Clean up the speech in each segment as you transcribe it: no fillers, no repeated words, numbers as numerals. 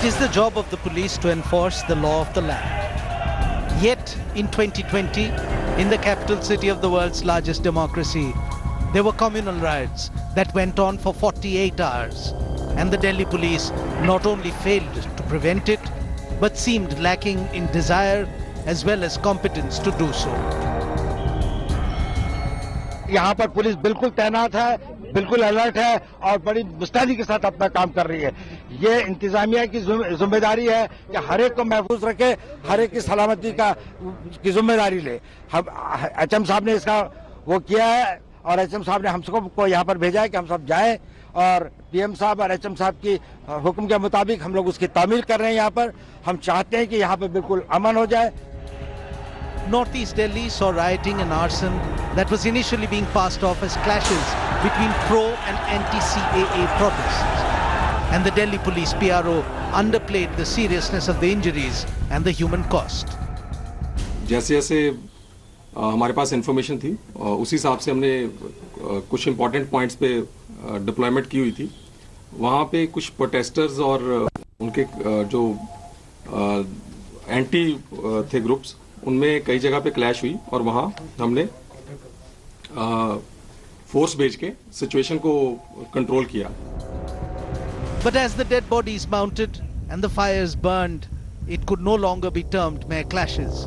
It is the job of the police to enforce the law of the land. Yet, in 2020, in the capital city of the world's largest democracy, there were communal riots that went on for 48 hours. And the Delhi police not only failed to prevent it, but seemed lacking in desire as well as competence to do so. यहाँ पर police बिल्कुल तैनात है, बिल्कुल alert है और बड़ी मुस्तैदी के साथ अपना काम कर रही है। ये इंतजामिया की जिम्मेदारी है कि हर एक को महफूज रखे, हर एक की सलामती की जिम्मेदारी ले। हम एचएम साहब ने इसका वो किया है और एचएम साहब ने हम सबको यहाँ पर भेजा है कि हम सब जाएं और पीएम साहब और एचएम साहब की हुक्म के मुताबिक हम लोग उसकी तामील कर रहे हैं। यहाँ पर हम चाहते हैं कि यहाँ पर बिल्कुल अमन हो जाए। Northeast Delhi saw rioting and arson that was initially being passed off as clashes between pro and anti-CAA protests. And the Delhi police PRO underplayed the seriousness of the injuries and the human cost. जैसे जैसे हमारे पास information थी उसी हिसाब से हमने कुछ important points पे डिप्लॉयमेंट की हुई थी। वहाँ पे कुछ प्रोटेस्टर्स और उनके जो एंटी थे ग्रुप्स, उनमें कई जगह पे क्लैश हुई और वहाँ हमने फोर्स भेज के सिचुएशन को कंट्रोल किया। But as the dead bodies mounted and the fires burned, it could no longer be termed mere clashes.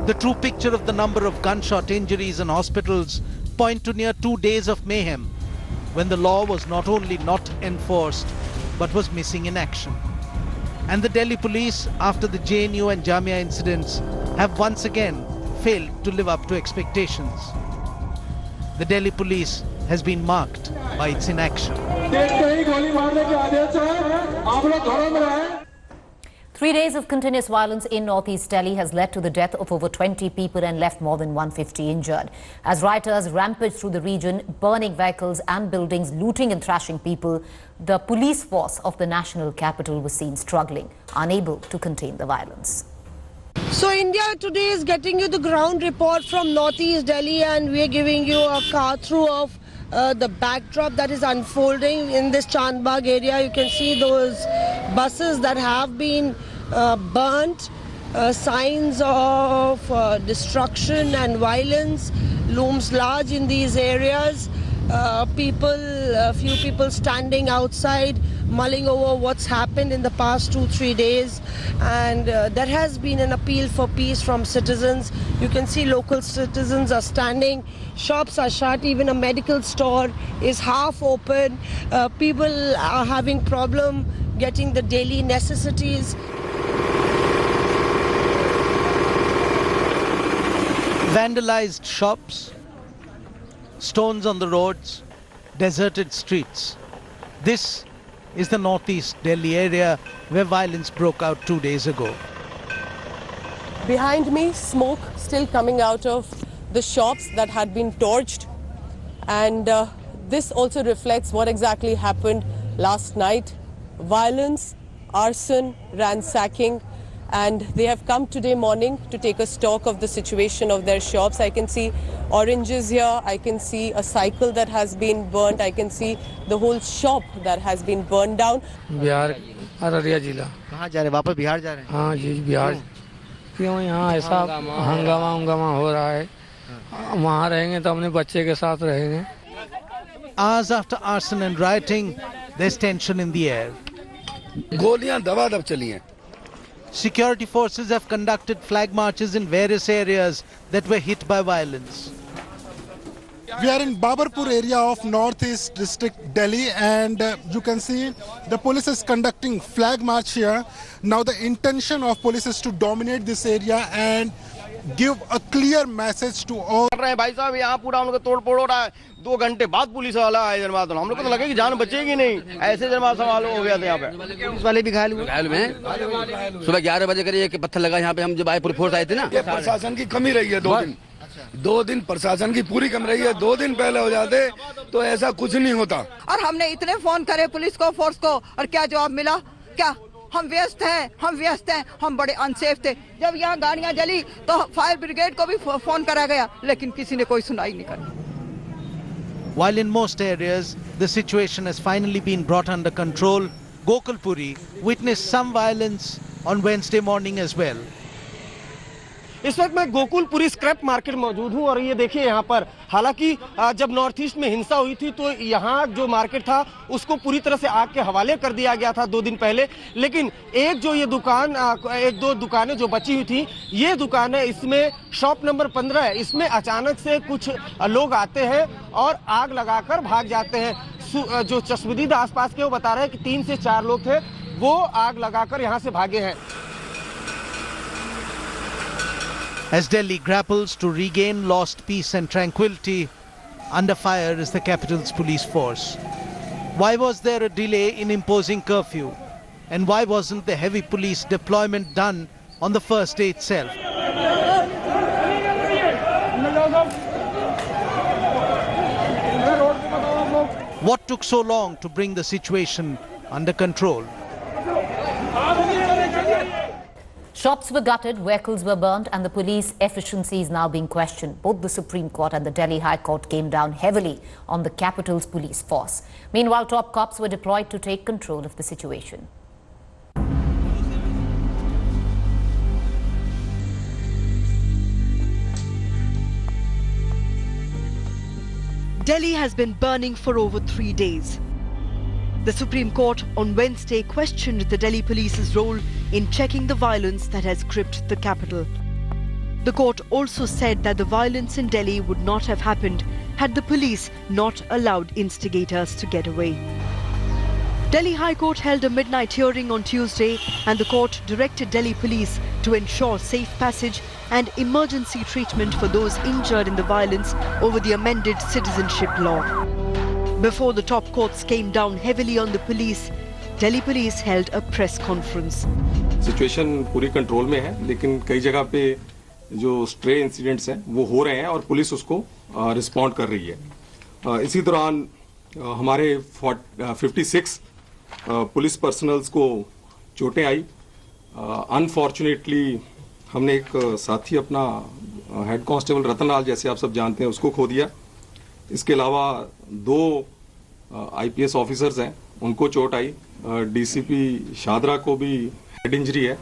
The true picture of the number of gunshot injuries in hospitals point to near 2 days of mayhem, when the law was not only not enforced, but was missing in action. And the Delhi police, after the JNU and Jamia incidents, have once again failed to live up to expectations. The Delhi police has been marked by its inaction. 3 days of continuous violence in northeast Delhi has led to the death of over 20 people and left more than 150 injured. As rioters rampaged through the region, burning vehicles and buildings, looting and thrashing people, the police force of the national capital was seen struggling, unable to contain the violence. So India Today is getting you the ground report from northeast Delhi, and we are giving you a car through of the backdrop that is unfolding in this Chandbagh area. You can see those buses that have been burnt. Signs of destruction and violence looms large in these areas. A few people standing outside mulling over what's happened in the past 2-3 days, and there has been an appeal for peace from citizens. You can see local citizens are standing, shops are shut, even a medical store is half open. People are having problem getting the daily necessities. Vandalized shops, stones on the roads, deserted streets. This is the northeast Delhi area where violence broke out 2 days ago. Behind me, smoke still coming out of the shops that had been torched, and this also reflects what exactly happened last night. Violence, arson, ransacking, and they have come today morning to take a stock of the situation of their shops. I can see oranges here, I can see a cycle that has been burnt, I can see the whole shop that has been burned down. Bihar Araria जिला। कहाँ जा रहे हैं? वापस बिहार जा रहे हैं? हाँ जी, बिहार। क्यों यहाँ ऐसा हंगामा हो रहा है? वहाँ रहेंगे तो अपने बच्चे के साथ रहेंगे। Hours after arson and rioting, there's tension in the air. गोलियां दबादब चली हैं। Security forces have conducted flag marches in various areas that were hit by violence. We are in Babarpur area of Northeast District, Delhi, and you can see the police is conducting flag march here. Now the intention of police is to dominate this area and give a clear message to all. भाई साहब यहाँ पूरा उनका तोड़ फोड़ हो रहा है। 2 घंटे बाद पुलिस वाला आया जनमात, हम लोग को तो लगे कि जान बचेगी नहीं, ऐसे जनमात सवाल हो गया था यहाँ पे। पुलिस वाले भी घायल हुए। सुबह 11 बजे करीब एक पत्थर लगा यहाँ पे, हम जब आए पूरी फोर्स आए थे ना। ये प्रशासन की कमी रही है 2 दिन प्रशासन की पूरी कम रही है। 2 दिन पहले हो जाते तो ऐसा कुछ नहीं होता। और हमने इतने फोन करे पुलिस को, फोर्स को, और क्या जवाब मिला? क्या हम व्यस्त हैं, हम बड़े अनसेफ थे। जब यहाँ गाड़ियाँ जली तो फायर ब्रिगेड को भी फोन करा गया, लेकिन किसी ने कोई सुनाई नहीं करी। While in most areas the situation has finally been brought under control, Gokulpuri witnessed some violence on Wednesday morning as well. इस वक्त मैं गोकुलपुरी स्क्रैप मार्केट मौजूद हूं और ये देखिए यहाँ पर हालांकि जब नॉर्थ ईस्ट में हिंसा हुई थी तो यहाँ जो मार्केट था उसको पूरी तरह से आग के हवाले कर दिया गया था 2 दिन पहले, लेकिन एक दो दुकानें जो बची हुई थी, ये दुकानें, इसमें शॉप नंबर 15 है, इसमें अचानक से कुछ लोग आते हैं और आग लगाकर भाग जाते हैं। जो चश्मदीद आसपास के वो बता रहे हैं कि 3 से 4 लोग थे, वो आग लगाकर यहाँ से भागे हैं। As Delhi grapples to regain lost peace and tranquility, under fire is the capital's police force. Why was there a delay in imposing curfew? And why wasn't the heavy police deployment done on the first day itself? What took so long to bring the situation under control? Shops were gutted, vehicles were burnt, and the police efficiency is now being questioned. Both the Supreme Court and the Delhi High Court came down heavily on the capital's police force. Meanwhile, top cops were deployed to take control of the situation. Delhi has been burning for over 3 days. The Supreme Court on Wednesday questioned the Delhi police's role in checking the violence that has gripped the capital. The court also said that the violence in Delhi would not have happened had the police not allowed instigators to get away. Delhi High Court held a midnight hearing on Tuesday, and the court directed Delhi police to ensure safe passage and emergency treatment for those injured in the violence over the amended citizenship law. Before the top courts came down heavily on the police, Delhi police held a press conference. Situation पूरी control में है, लेकिन कई जगह पे जो stray incidents हैं वो हो रहे हैं और पुलिस उसको रिस्पॉन्ड कर रही है। इसी दौरान हमारे 56 पुलिस पर्सनल्स को चोटें आई। अनफॉर्चुनेटली हमने एक साथी अपना हेड कांस्टेबल रतनलाल, जैसे आप सब जानते हैं, उसको खो दिया। इसके अलावा 2 आईपीएस ऑफिसर्स हैं, उनको चोट आई। डीसीपी शादरा को भी हेड इंजरी है।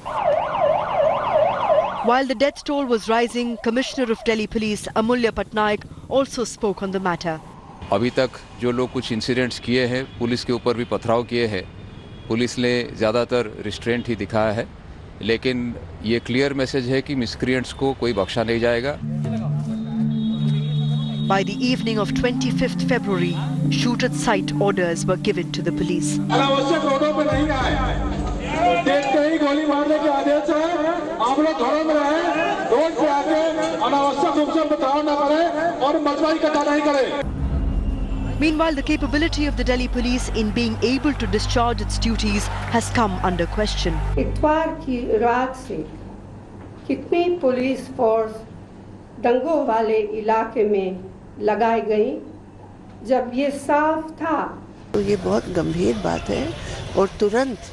While the death toll was rising, Commissioner of Delhi Police Amulya Patnaik also spoke on the matter. अभी तक जो लोग कुछ इंसिडेंट्स किए हैं, पुलिस के ऊपर भी पथराव किए हैं, पुलिस ने ज़्यादातर रिस्ट्रेंट ही दिखाया है, लेकिन ये क्लियर मैसेज है कि मिसक्रिएंट्स को कोई बख्शा नहीं जाएगा। By the evening of 25th February, shoot-at-sight orders were given to the police. अनावश्यक रोडों पर नहीं आए, देखते ही गोली मारने के आदेश है। आप लोग घरों में रहें, रोड पे आके अनावश्यक रूप से पथराव न करें और मजबूरी इकट्ठा नहीं करें। Meanwhile, the capability of the Delhi police in being able to discharge its duties has come under question. इतवार की रात से कितनी पुलिस फोर्स दंगों वाले इलाके में लगाई गई, जब ये साफ था। तो ये बहुत गंभीर बात है और तुरंत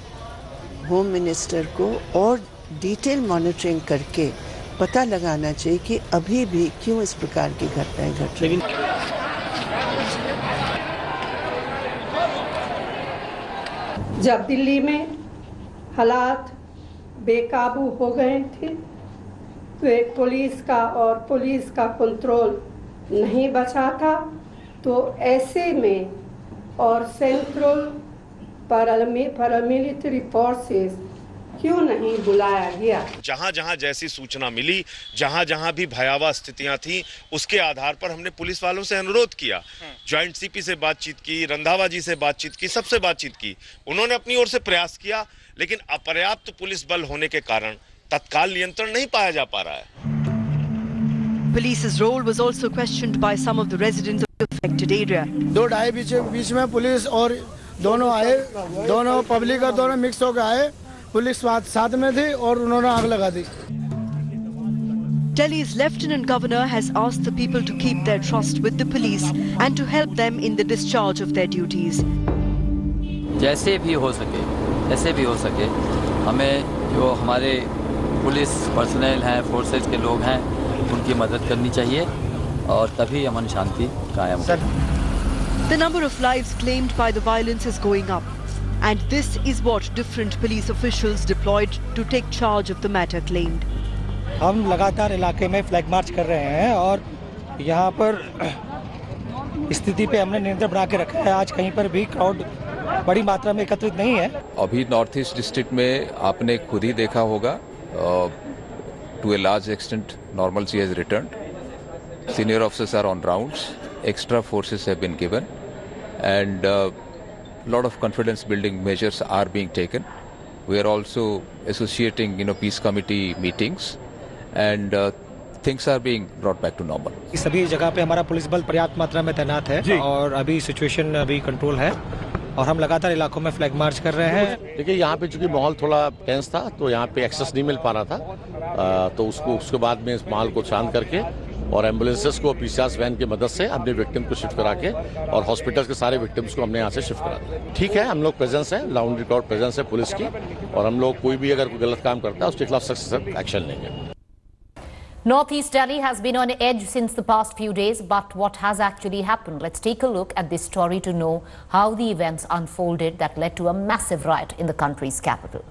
होम मिनिस्टर को और डिटेल मॉनिटरिंग करके पता लगाना चाहिए कि अभी भी क्यों इस प्रकार की घटनाएं घट रही हैं। जब दिल्ली में हालात बेकाबू हो गए थे तो एक पुलिस का कंट्रोल नहीं बचा था, तो ऐसे में और सेंट्रल पैरामिलिट्री फोर्सेस क्यों नहीं बुलाया गया। जहां जहां जैसी सूचना मिली, जहां जहां भी भयावह स्थितियां थी, उसके आधार पर हमने पुलिस वालों से अनुरोध किया। ज्वाइंट सीपी से बातचीत की, रंधावा जी से बातचीत की, सबसे बातचीत की। उन्होंने अपनी ओर से प्रयास किया, लेकिन अपर्याप्त पुलिस बल होने के कारण तत्काल नियंत्रण नहीं पाया जा पा रहा है। Police's role was also questioned by some of the residents of the affected area. 2-2.5 बीच में पुलिस और दोनों आए, दोनों पब्लिक और दोनों मिक्स होकर आए। पुलिस साथ में थी और उन्होंने आग लगा दी। Delhi's Lieutenant Governor has asked the people to keep their trust with the police and to help them in the discharge of their duties. जैसे भी हो सके हमें जो हमारे पुलिस पर्सनल हैं, फोर्सेस के लोग हैं, उनकी मदद करनी चाहिए और तभी अमन शांति कायम होगी। The number of lives claimed by the violence is going up. And this is what different police officials deployed to take charge of the matter claimed. हम लगातार इलाके में फ्लैग मार्च कर रहे हैं और यहाँ पर स्थिति पे हमने नियंत्रण बना के रखा है। आज कहीं पर भी क्राउड बड़ी मात्रा में एकत्रित नहीं है। अभी नॉर्थ ईस्ट डिस्ट्रिक्ट में आपने खुद ही देखा होगा, to a large extent normalcy has returned. Senior officers are on rounds, extra forces have been given, and a lot of confidence building measures are being taken. We are also associating peace committee meetings, and things are being brought back to normal. सभी जगह पे हमारा police बल पर्याप्त मात्रा में तैनात है और अभी सिचुएशन अभी कंट्रोल है और हम लगातार इलाकों में फ्लैग मार्च कर रहे हैं। देखिए यहाँ पे चूंकि माहौल थोड़ा टेंस था तो यहाँ पे एक्सेस नहीं मिल पा रहा था, तो उसके बाद में इस माहौल को शांत करके और एम्बुलेंसेस को पीसीआर वैन की मदद से अपने विक्टिम को शिफ्ट करा के और हॉस्पिटल्स के सारे विक्टिम्स को हमने यहाँ से शिफ्ट करा दिया। ठीक है, हम लोग प्रेजेंस है, लाउंड रिकॉर्ड प्रेजेंस है पुलिस की, और हम लोग कोई भी अगर कोई गलत काम करता है उसके खिलाफ सख्त से सख्त एक्शन लेंगे। Northeast Delhi has been on edge since the past few days, but what has actually happened? Let's take a look at this story to know how the events unfolded that led to a massive riot in the country's capital.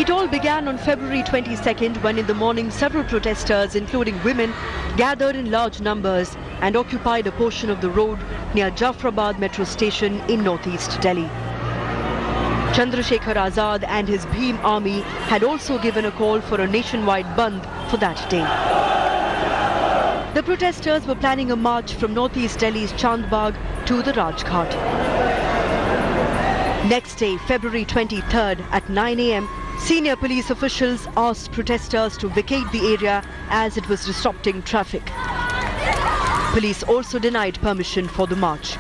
It all began on February 22nd when in the morning several protesters, including women, gathered in large numbers and occupied a portion of the road near Jafrabad metro station in northeast Delhi. Chandrasekhar Azad and his Bhim army had also given a call for a nationwide Bandh for that day. The protesters were planning a march from northeast Delhi's Chandbagh to the Rajghat. Next day, February 23rd at 9 a.m, senior police officials asked protesters to vacate the area as it was disrupting traffic. Police also denied permission for the march.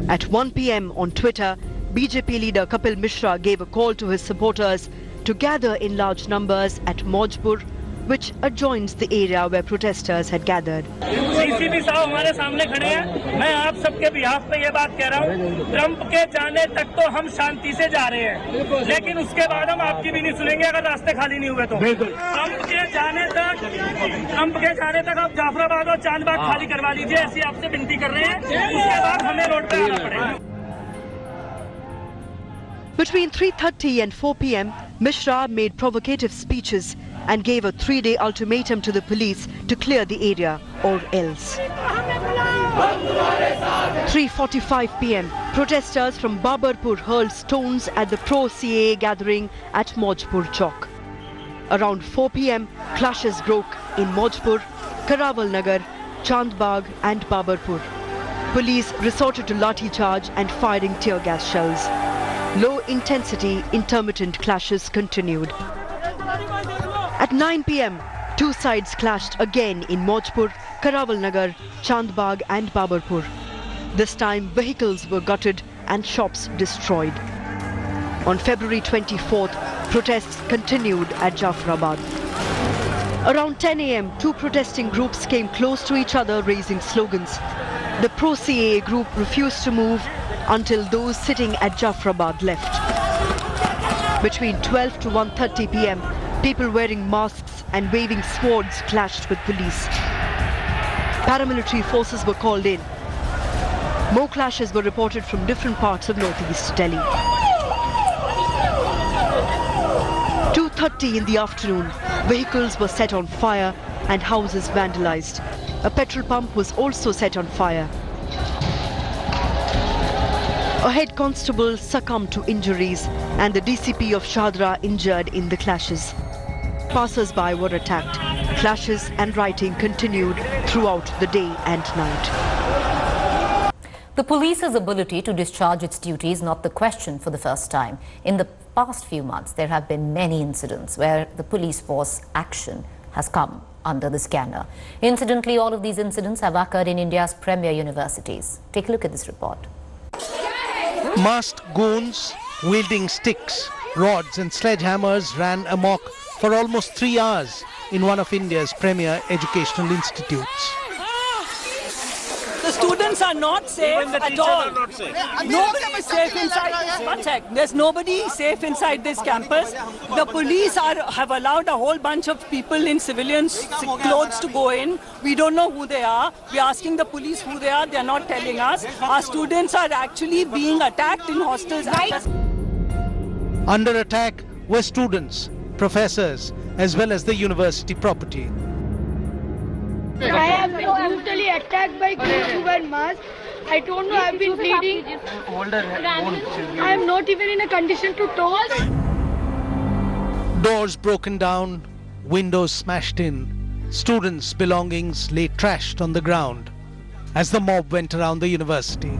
At 1 p.m. on Twitter, BJP leader Kapil Mishra gave a call to his supporters to gather in large numbers at Mojpur, which adjoins the area where protesters had gathered. CCP साहब हमारे सामने खड़े हैं। मैं आप सबके behalf पे ये बात कह रहा हूँ, ट्रंप के जाने तक तो हम शांति से जा रहे हैं, लेकिन उसके बाद हम आपकी भी नहीं सुनेंगे अगर रास्ते खाली नहीं हुए तो। ट्रंप के जाने तक आप जाफराबाद और चांदबाग खाली करवा लीजिए, ऐसी आपसे विनती कर रहे हैं। उसके बाद हमें रोड पे आना पड़ेगा। Between 3:30 and 4 p.m, Mishra made provocative speeches and gave a 3-day ultimatum to the police to clear the area or else. 3:45 p.m, protesters from Babarpur hurled stones at the pro-CAA gathering at Mojpur Chowk. Around 4 p.m, clashes broke in Mojpur, Karawal Nagar, Chandbagh and Babarpur. Police resorted to lathi charge and firing tear gas shells. Low-intensity, intermittent clashes continued. At 9 p.m, two sides clashed again in Mojpur, Karawal Nagar, Chandbagh and Babarpur. This time, vehicles were gutted and shops destroyed. On February 24th, protests continued at Jafrabad. Around 10 a.m, two protesting groups came close to each other raising slogans. The pro-CAA group refused to move until those sitting at Jafrabad left. Between 12 to 1:30 p.m, people wearing masks and waving swords clashed with police. Paramilitary forces were called in. More clashes were reported from different parts of northeast Delhi. 2:30 in the afternoon, vehicles were set on fire and houses vandalized. A petrol pump was also set on fire. A head constable succumbed to injuries and the DCP of Shadra injured in the clashes. Passers-by were attacked. Clashes and rioting continued throughout the day and night. The police's ability to discharge its duty is not the question for the first time. In the past few months, there have been many incidents where the police force action has come under the scanner. Incidentally, all of these incidents have occurred in India's premier universities. Take a look at this report. Masked goons wielding sticks, rods and sledgehammers ran amok for almost 3 hours in one of India's premier educational institutes. The students are not safe at all. Nobody is safe inside. One sec. There's nobody safe inside this campus. The police have allowed a whole bunch of people in civilians' clothes to go in. We don't know who they are. We're asking the police who they are. They're not telling us. Our students are actually being attacked in hostels. Under attack were students, professors, as well as the university property. I have been brutally attacked by kids who wear masks. I don't know, I've been bleeding. I am not even in a condition to talk. Doors broken down, windows smashed in, students' belongings lay trashed on the ground as the mob went around the university.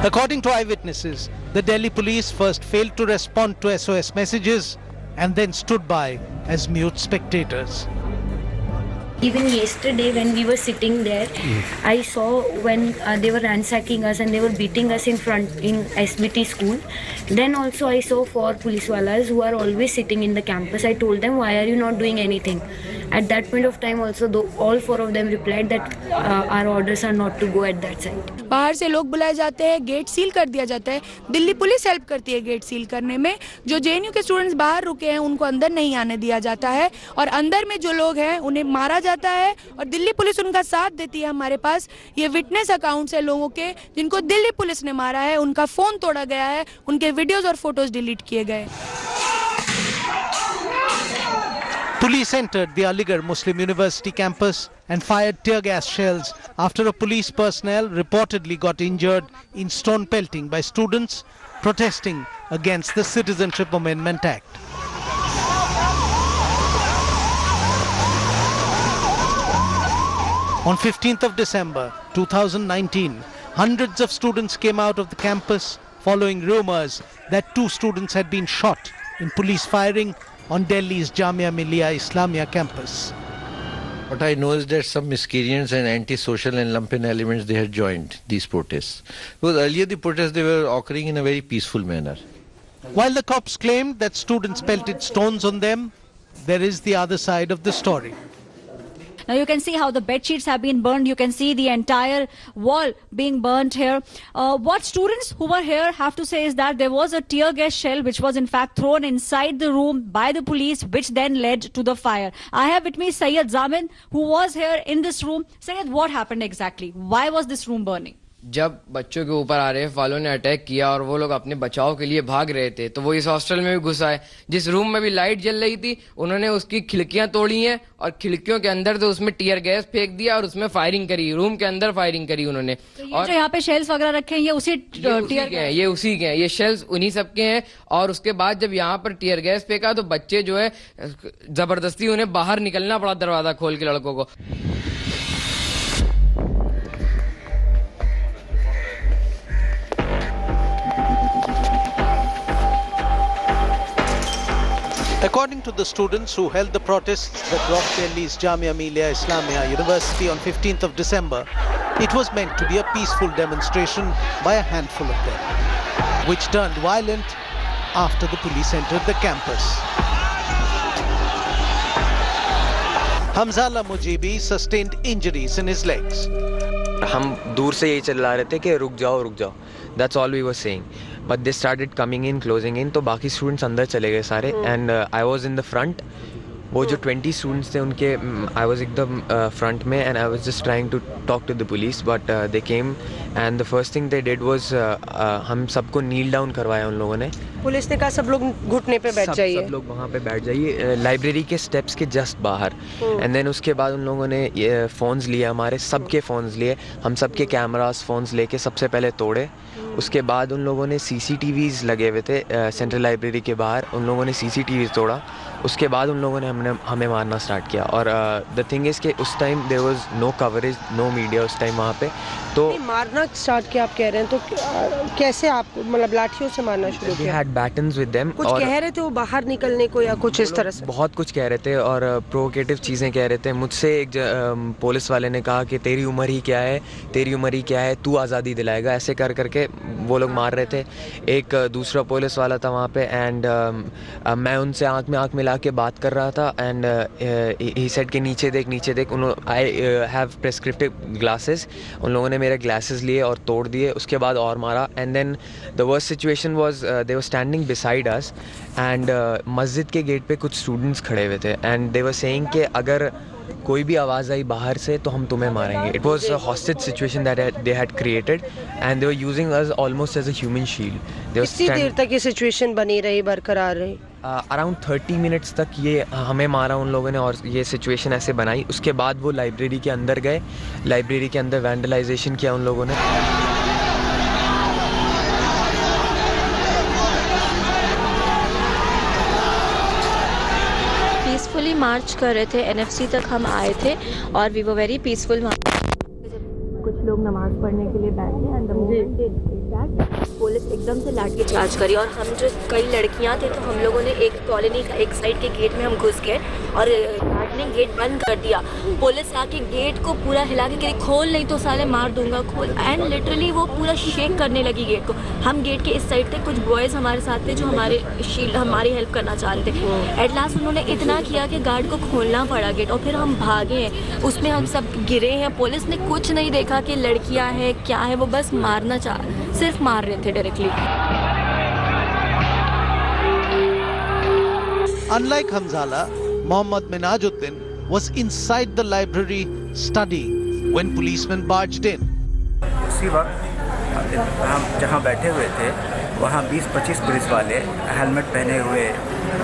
According to eyewitnesses, the Delhi police first failed to respond to SOS messages and then stood by as mute spectators. Even yesterday when we were sitting there, I saw when they were ransacking us and they were beating us in front in SBT school. Then also I saw 4 police walas who are always sitting in the campus. I told them, why are you not doing anything? At that point of time also, all 4 of them replied that our orders are not to go at that site. बाहर से लोग बुलाए जाते हैं, gate seal कर दिया जाता है. दिल्ली पुलिस हेल्प करती है गेट सील करने में. जो जेएनयू के स्टूडेंट्स बाहर रुके हैं उनको अंदर नहीं आने दिया जाता है और अंदर में जो लोग हैं उन्हें मारा जाता है और दिल्ली पुलिस उनका साथ देती है. हमारे पास ये विटनेस अकाउंट्स है लोगों के जिनको दिल्ली पुलिस ने मारा है. उनका फोन तोड़ा गया है, उनके वीडियोस और फोटोज डिलीट किए गए. Police entered the Aligarh Muslim University campus and fired tear gas shells after a police personnel reportedly got injured in stone pelting by students protesting against the Citizenship Amendment Act. On 15th of December 2019, hundreds of students came out of the campus following rumors that 2 students had been shot in police firing on Delhi's Jamia Millia Islamia campus. What I know is that some miscreants and anti-social and lumpen elements, they had joined these protests. Because earlier the protests, they were occurring in a very peaceful manner. While the cops claimed that students pelted stones on them, there is the other side of the story. Now you can see how the bed sheets have been burned. You can see the entire wall being burnt here. What students who were here have to say is that there was a tear gas shell which was in fact thrown inside the room by the police, which then led to the fire. I have with me Syed Zamin, who was here in this room. Syed, what happened exactly? Why was this room burning? जब बच्चों के ऊपर RAF वालों ने attack किया और वो लोग अपने बचाव के लिए भाग रहे थे तो वो इस हॉस्टल में भी घुस आए. जिस रूम में भी लाइट जल रही थी उन्होंने उसकी खिड़कियां तोड़ी हैं और खिड़कियों के अंदर तो उसमें टीयर गैस फेंक दिया और उसमें फायरिंग करी. रूम के अंदर फायरिंग करी उन्होंने. तो ये और जो यहाँ पे शेल्स वगैरह रखे हैं ये उसी टीयर के हैं. ये उसी के हैं. ये शेल्स उन्हीं सब के हैं. और उसके बाद जब यहाँ पर टीयर गैस फेंका तो बच्चे जो है जबरदस्ती उन्हें बाहर निकलना पड़ा दरवाजा खोल के लड़कों को. According to the students who held the protests that rocked Delhi's Jamia Millia Islamia University on 15th of December, it was meant to be a peaceful demonstration by a handful of them, which turned violent after the police entered the campus. Hamzala Mujibi sustained injuries in his legs. हम दूर से यही चिल्ला रहे थे कि रुक जाओ. That's all we were saying. But they started coming in, closing in. तो बाकी students अंदर चले गए सारे. And I was in the front. वो जो 20 students थे उनके I was एकदम front में and I was just trying to talk to the police. But they came and the first thing they did was हम सबको kneel down करवाया उन लोगों ने. पुलिस ने कहा सब लोग घुटने पे बैठ जाइए. सब लोग वहाँ पे बैठ जाइए लाइब्रेरी के स्टेप्स के जस्ट बाहर. एंड देन उसके बाद उन लोगों ने ये फ़ोन्स लिए, हमारे सबके फ़ोन्स लिए. हम सबके कैमरास फ़ोन्स लेके सबसे पहले तोड़े. उसके बाद उन लोगों ने CCTVs लगे हुए थे सेंट्रल लाइब्रेरी के बाहर. उन लोगों ने CCTVs तोड़ा. उसके बाद उन लोगों ने हमें मारना स्टार्ट किया. और द थिंग इज़ कि उस time there was no coverage, no media उस टाइम वहाँ पे. तो मारना स्टार्ट किया आप कह रहे हैं तो कैसे आप मतलब लाठियों से मारना शुरू किया? Battens with them. कुछ कह रहे थे वो बाहर निकलने को या कुछ इस तरह से? बहुत कुछ कह रहे थे और प्रोवोकेटिव चीज़ें कह रहे थे। मुझसे एक पुलिस वाले ने कहा कि तेरी उम्र ही क्या है, तेरी उम्र ही क्या है, तू आज़ादी दिलाएगा, ऐसे कर करके वो लोग मार रहे थे। एक दूसरा पुलिस वाला था वहाँ पे एंड मैं उनसे आँख में आँख मिला के बात कर रहा था एंड ही सेड के नीचे देख। I have prescriptive glasses. उन लोगों ने मेरे ग्लासेस लिए और तोड़ दिए, उसके बाद और मारा। And then the worst situation was they were standing beside us and मस्जिद के गेट पे कुछ स्टूडेंट्स खड़े हुए थे एंड दे वर सेइंग कि अगर कोई भी आवाज़ आई बाहर से तो हम तुम्हें मारेंगे। It was a hostage situation that they had created and they were using us almost as a human shield. कितनी देर तक ये सिचुएशन बनी रही, बरकरार रही? अराउंड 30 मिनट्स तक ये हमें मारा उन लोगों ने और ये सिचुएशन ऐसे बनाई। उसके बाद वो लाइब्रेरी के अंदर गए, लाइब्रेरी के अंदर वैंडलाइजेशन किया उन लोगों ने। पीसफुली मार्च कर रहे थे, एनएफसी तक हम आए थे और वी वर वेरी पीसफुल। कुछ लोग नमाज पढ़ने के लिए बैठे and the moment they did that police एकदम से लाठी चार्ज करी और हम जो कई लड़कियां थे तो हम लोगों ने एक कॉलोनी का एक साइड के गेट में हम घुस गए और गार्ड ने गेट बंद कर दिया। पुलिस आके गेट को पूरा हिला के कही खोल नहीं तो साले मार दूंगा, खोल। एंड लिटरली वो पूरा शेक करने लगी गेट को। हम गेट के इस साइड थे, कुछ बॉयज़ हमारे साथ थे जो हमारी हेल्प करना चाह रहे थे। एट लास्ट उन्होंने इतना किया कि गार्ड को खोलना पड़ा गेट और फिर हम भागे हैं। उसमें हम सब गिरे हैं। पुलिस ने कुछ नहीं देखा कि लड़कियां हैं क्या है, वो बस सिर्फ मार रहे थे directly. Unlike Hamzala, Mohammad Minajuddin was inside the library studying when policemen barged in. उसी वक्त हम जहां बैठे हुए थे वहां 20-25 पुलिस वाले हेलमेट पहने हुए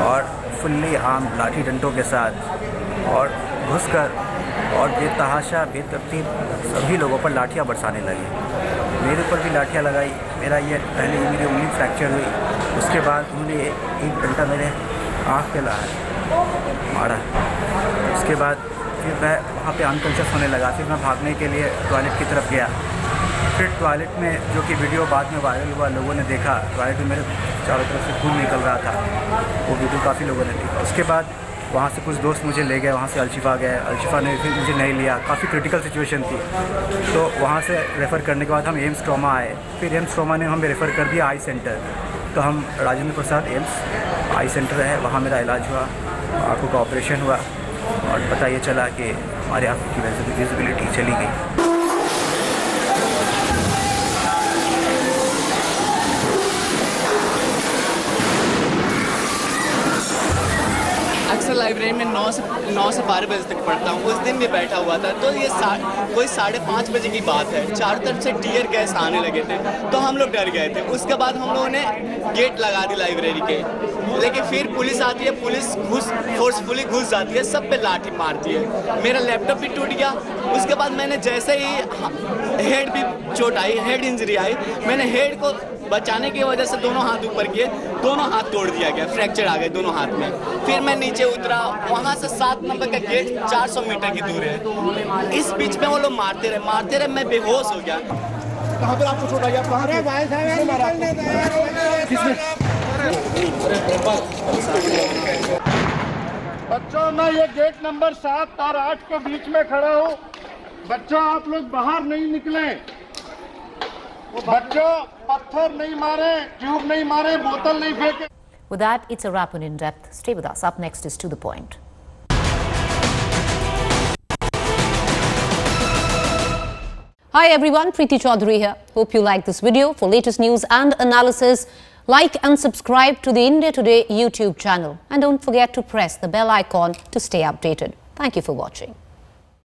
और फुल्ली आर्म लाठी डंडों के साथ और घुसकर और बेतहाशा बेतरतीब सभी लोगों पर लाठियां बरसाने लगे। मेरे ऊपर भी लाठियां लगाई। मेरी उंगली फ्रैक्चर हुई। उसके बाद उन्होंने एक घंटा मेरे आँख पे मारा। उसके बाद फिर मैं वहाँ पे अनकॉन्शियस होने लगा। फिर मैं भागने के लिए टॉयलेट की तरफ गया। फिर टॉयलेट में जो कि वीडियो बाद में वायरल हुआ, लोगों ने देखा टॉयलेट में मेरे चारों तरफ से खून निकल रहा था। वो वीडियो काफ़ी लोगों ने देखा। उसके बाद वहाँ से कुछ दोस्त मुझे ले गए, वहाँ से अलशिफा गए। अलशिफा ने फिर मुझे नहीं लिया, काफ़ी क्रिटिकल सिचुएशन थी। तो वहाँ से रेफ़र करने के बाद हम एम्स ट्रॉमा आए। फिर एम्स ट्रॉमा ने हमें रेफ़र कर दिया आई सेंटर। तो हम राजेंद्र प्रसाद एम्स आई सेंटर है, वहाँ मेरा इलाज हुआ, आँखों का ऑपरेशन हुआ और पता ये चला कि हमारी आँखों की विजिबिलिटी चली गई। अक्सर लाइब्रेरी में 9 से 12 बजे तक पढ़ता हूँ। उस दिन भी बैठा हुआ था तो ये कोई 5:30 बजे की बात है। चारों तरफ से टीयर गैस आने लगे थे तो हम लोग डर गए थे। उसके बाद हम लोगों ने गेट लगा दी लाइब्रेरी के, लेकिन फिर पुलिस आती है, पुलिस फोर्सफुली घुस जाती है, सब पे लाठी मारती है। मेरा लैपटॉप भी टूट गया। उसके बाद मैंने जैसे ही हेड भी चोट आई, हेड इंजरी आई, मैंने हेड को बचाने की वजह से दोनों हाथ ऊपर किए, दोनों हाथ तोड़ दिया गया, फ्रैक्चर आ गए दोनों हाथ में। फिर मैं नीचे उतरा, वहाँ से 7 नंबर का गेट 400 मीटर की दूर है। इस बीच में वो लोग मारते रहे, मैं बेहोश हो गया। कहाँ पर आपको चोट आई? बच्चों, मैं ये गेट नंबर 7 और 8 के बीच में खड़ा हूँ। बच्चों, आप लोग बाहर नहीं निकले। बच्चों, पत्थर नहीं मारे, ट्यूब नहीं मारे, बोतल नहीं फेंके। With that, it's a wrap on In Depth. Stay with us. Up next is To The Point. Hi everyone, Preeti Chaudhary here. Hope you like this video. For latest news and analysis, like and subscribe to the India Today YouTube channel. And don't forget to press the bell icon to stay updated. Thank you for watching.